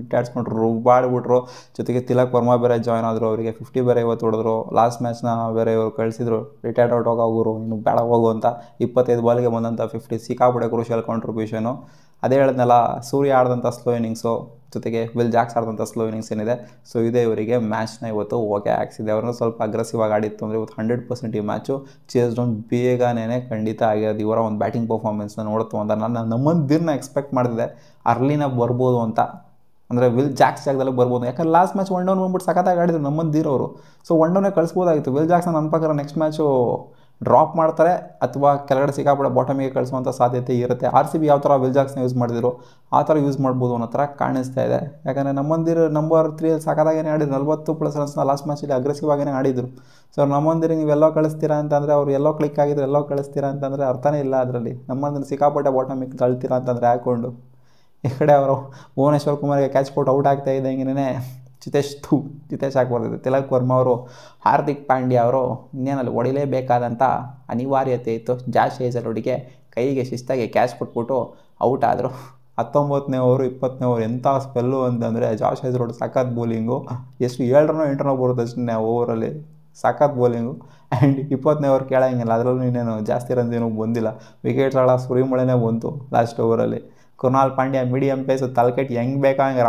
ಇಟ್ಟಾಡ್ಸ್ಕೊಂಡ್ರು ರುಬ್ಬಾಡ್ಬಿಟ್ರು. ಜೊತೆಗೆ ತಿಲಕ್ ವರ್ಮಾ ಬೇರೆ ಜಾಯ್ನ್ ಆದರು. ಅವರಿಗೆ 50 ಬೇರೆ ಇವತ್ತು ಹೊಡೆದ್ರು. ಲಾಸ್ಟ್ ಮ್ಯಾಚ್ನ ಬೇರೆ ಇವರು ಕಳಿಸಿದ್ರು, ರಿಟೈರ್ಡ್ ಔಟ್ ಹೋಗೋರು ಇನ್ನು ಬೇಡ ಹೋಗು ಅಂತ. 25 ಬಾಲ್ಗೆ ಬಂದಂಥ 50 ಸಿಕ್ಕಾಪಟ್ಟೆ ಕ್ರೂಷಿಯಲ್ ಕಾಂಟ್ರಿಬ್ಯೂಷನು. ಅದೇ ಹೇಳಿದ್ನಲ್ಲ, ಸೂರ್ಯ ಆಡಿದಂಥ ಸ್ಲೋ ಇನ್ನಿಂಗ್ಸು ಜೊತೆಗೆ ವಿಲ್ ಜಾಕ್ಸ್ ಆಡಿದಂಥ ಸ್ಲೋ ಇನ್ನಿಂಗ್ಸ್ ಏನಿದೆ, ಸೊ ಇದೇ ಇವರಿಗೆ ಮ್ಯಾಚ್ನ ಇವತ್ತು ಓಕೆ ಹಾಕ್ಸಿದೆ. ಅವ್ರನ್ನ ಸ್ವಲ್ಪ ಅಗ್ರೆಸಿವ್ ಆಗಿ ಆಡಿತ್ತು ಅಂದರೆ ಇವತ್ತು 100% ಈ ಮ್ಯಾಚು ಚೇಸ್ ಡೌನ್ ಬೇಗನೇ ಖಂಡಿತ ಆಗಿರೋದು. ಇವರ ಒಂದು ಬ್ಯಾಟಿಂಗ್ ಪರ್ಫಾರ್ಮೆನ್ಸ್ನ ನೋಡ್ತು ಅಂತ ನಾನು ನಮ್ಮಂದಿರನ್ನ ಎಕ್ಸ್ಪೆಕ್ಟ್ ಮಾಡಿದೆ. ಅರ್ಲಿನ ಬರ್ಬೋದು ಅಂತ, ಅಂದರೆ ವಿಲ್ ಜಾಕ್ಸ್ ಜಾಗದಲ್ಲಿ ಬರ್ಬೋದು. ಯಾಕಂದ್ರೆ ಲಾಸ್ಟ್ ಮ್ಯಾಚ್ 1 ಡೌನ್ ಬಂದ್ಬಿಟ್ಟು ಸಖತ್ತಾಗಿ ಆಡಿದ್ರು ನಮ್ಮಂದಿರೋರು. ಸೊ 1 ಡೌನೇ ಕಳಿಸ್ಬೋದಾಗಿತ್ತು. ವಿಲ್ ಜಾಕ್ಸ್ನ ನನ್ನ ಪ್ರಕಾರ ನೆಕ್ಸ್ಟ್ ಮ್ಯಾಚು ಡ್ರಾಪ್ ಮಾಡ್ತಾರೆ ಅಥವಾ ಕೆಳಗಡೆ ಸಿಕ್ಕಾಪಟ್ಟೆ ಬಾಟಮಿಗೆ ಕಳಿಸುವಂಥ ಸಾಧ್ಯತೆ ಇರುತ್ತೆ. RCB ಯಾವ ಥರ ವಿಲ್ ಜಾಕ್ಸ್ನ ಯೂಸ್ ಮಾಡಿದ್ರು ಆ ಥರ ಯೂಸ್ ಮಾಡ್ಬೋದು ಅನ್ನೋ ಥರ ಕಾಣಿಸ್ತಾ ಇದೆ. ಯಾಕಂದರೆ ನಮ್ಮಂದಿರು ನಂಬರ್ 3 ಸಖತ್ತಾಗೇ ಆಡಿದ್ರು. 40+ ರನ್ಸ್ನ ಲಾಸ್ಟ್ ಮ್ಯಾಚಲ್ಲಿ ಅಗ್ರೆಸಿವ್ ಆಗೇ ಆಡಿದ್ರು. ಸೊ ನಮ್ಮಂದಿರಿಗೆ ನೀವು ಎಲ್ಲೋ ಕಳಿಸ್ತೀರಾ ಅಂತಂದರೆ, ಅವ್ರು ಎಲ್ಲೋ ಕ್ಲಿಕ್ ಆಗಿದ್ರು ಎಲ್ಲೋ ಕಳಿಸ್ತೀರಾ ಅಂತಂದರೆ ಅರ್ಥನೇ ಇಲ್ಲ ಅದರಲ್ಲಿ. ನಮ್ಮಂದಿನ ಸಿಕ್ಕಾಪಟ್ಟೆ ಬಾಟಮಿಗೆ ತಳ್ತೀರಾ ಅಂತಂದರೆ ಹಾಕ್ಕೊಂಡು ಈ ಕಡೆ ಅವರು ಭುವನೇಶ್ವರ್ ಕುಮಾರ್ಗೆ ಕ್ಯಾಚ್ ಕೊಟ್ಟು ಔಟ್ ಆಗ್ತಾ ಇದ್ದಂಗೆ ಜಿತೇಶ್ ಹಾಕ್ಬಾರ್ದಿದೆ. ತಿಲಕ್ ವರ್ಮಾ ಅವರು ಹಾರ್ದಿಕ್ ಪಾಂಡ್ಯ ಅವರು ಇನ್ನೇನಲ್ಲಿ ಹೊಡಿಲೇಬೇಕಾದಂಥ ಅನಿವಾರ್ಯತೆ ಇತ್ತು. ಜಾಶ್ ಹೇಸಲ್ವುಡ್ಗೆ ಕೈಗೆ ಶಿಸ್ತಾಗಿ ಕ್ಯಾಚ್ ಕೊಟ್ಬಿಟ್ಟು ಔಟ್ ಆದರು. 19ನೇ ಓವರು 20ನೇ ಓವರ್ ಎಂಥ ಸ್ಪೆಲ್ಲು ಅಂತಂದರೆ ಜಾಶ್ ಹೇಸಲ್ವುಡ್ ಸಖತ್ ಬೌಲಿಂಗು. ಎಷ್ಟು 7 ರನ್ನೋ 8 ರನ್ನೋ ಬರುತ್ತೆ ಅಷ್ಟೇ ಓವರಲ್ಲಿ, ಸಖತ್ ಬೌಲಿಂಗು. ಆ್ಯಂಡ್ 20ನೇ ಓವರ್ ಕೇಳಂಗಿಲ್ಲ, ಅದರಲ್ಲೂ ಇನ್ನೇನು ಜಾಸ್ತಿ ರನ್ಸ್ ಏನೂ ಬಂದಿಲ್ಲ. ವಿಕೆಟ್ಗಳ ಸುರಿಮಳೆನೇ ಬಂತು ಲಾಸ್ಟ್ ಓವರಲ್ಲಿ. ಕೃಣಾಲ್ ಪಾಂಡ್ಯ ಮೀಡಿಯಂ ಪೇಸು ತಲೆಕೆಟ್ಟು ಹೆಂಗೆ ಬೇಕಾಗಂಗೆ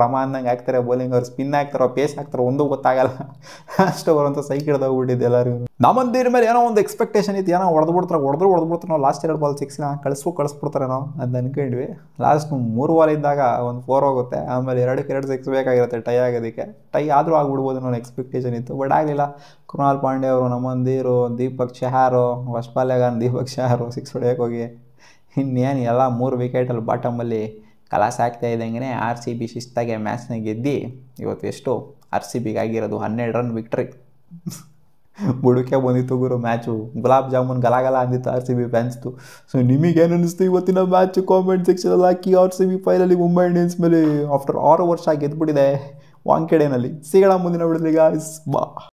ರಮ ಅಂದಂಗೆ ಹಾಕ್ತಾರೆ ಬೌಲಿಂಗ್. ಅವ್ರು ಸ್ಪಿನ್ ಹಾಕ್ತಾರೋ ಪೇಸ್ ಹಾಕ್ತಾರೋ ಒಂದೂ ಗೊತ್ತಾಗಲ್ಲ. ಅಷ್ಟು ಅವರಂತ ಸೈಕ್ ಹಿಡ್ದೋಗ್ಬಿಟ್ಟಿದ್ದು ಎಲ್ಲರಿಗೂ. ನಮ್ಮಂದಿರ ಮೇಲೆ ಏನೋ ಒಂದು ಎಕ್ಸ್ಪೆಕ್ಟೇಷನ್ ಇತ್ತು, ಏನೋ ಹೊಡೆದ್ಬಿಡ್ತಾರೆ ನಾವು ಲಾಸ್ಟ್ 2 ಬಾಲ್ 6 ಕಳಿಸ್ಬಿಡ್ತಾರೆ ನಾವು ಅಂತ ಅನ್ಕೊಂಡ್ವಿ. ಲಾಸ್ಟ್ 3 ಬಾಲ್ ಇದ್ದಾಗ ಒಂದು 4 ಹೋಗುತ್ತೆ, ಆಮೇಲೆ 2ಕ್ಕೆ 2 6 ಬೇಕಾಗಿರುತ್ತೆ ಟೈ ಆಗೋದಕ್ಕೆ. ಟೈ ಆದರೂ ಆಗ್ಬಿಡ್ಬೋದು ಅನ್ನೋ ಎಕ್ಸ್ಪೆಕ್ಟೇಷನ್ ಇತ್ತು, ಬಟ್ ಆಗಲಿಲ್ಲ. ಕೃಣಾಲ್ ಪಾಂಡ್ಯ ಅವರು, ನಮ್ಮಂದಿರು, ದೀಪಕ್ ಚಹಾರು, ಹೊಸಪಾಲೆಗಾರನ್ ದೀಪಕ್ ಚಹಾರು 6 ಹೊಡೆಯೋಕೆ ಹೋಗಿ ಇನ್ನೇನು ಎಲ್ಲ 3 ವಿಕೆಟಲ್ಲಿ ಬಾಟಮಲ್ಲಿ ಕಲಾಸ ಆಗ್ತಾ ಇದ್ದಂಗೆ RCB ಶಿಸ್ತಾಗೆ ಮ್ಯಾಚ್ನ ಗೆದ್ದು ಇವತ್ತು ಎಷ್ಟು RCBಗೆ ಆಗಿರೋದು 12 ರನ್ ವಿಕ್ಟ್ರಿ. ಬುಡಕ್ಕೆ ಬಂದಿತ್ತು ಗುರು match. Gulab jamun ಗಲಾಗಲ ಅಂದಿತ್ತು RCB ಫ್ಯಾನ್ಸ್ದು. So ನಿಮಗೇನು ಅನ್ನಿಸ್ತು ಇವತ್ತಿನ ಮ್ಯಾಚು ಕಾಮೆಂಟ್ ಸೆಕ್ಷನಲ್ಲಿ ಹಾಕಿ. RCB ಫೈನಲಿ ಮುಂಬೈ ಇಂಡಿಯನ್ಸ್ ಮೇಲೆ ಆಫ್ಟರ್ 6 ವರ್ಷ ಗೆದ್ದುಬಿಟ್ಟಿದೆ ವಾಂಖೇಡೆನಲ್ಲಿ. ಸಿಗೋಣ ಮುಂದಿನ ವಿಡಿಯೋದಲ್ಲಿ ಗಾಯ್ಸ್, ಬಾ.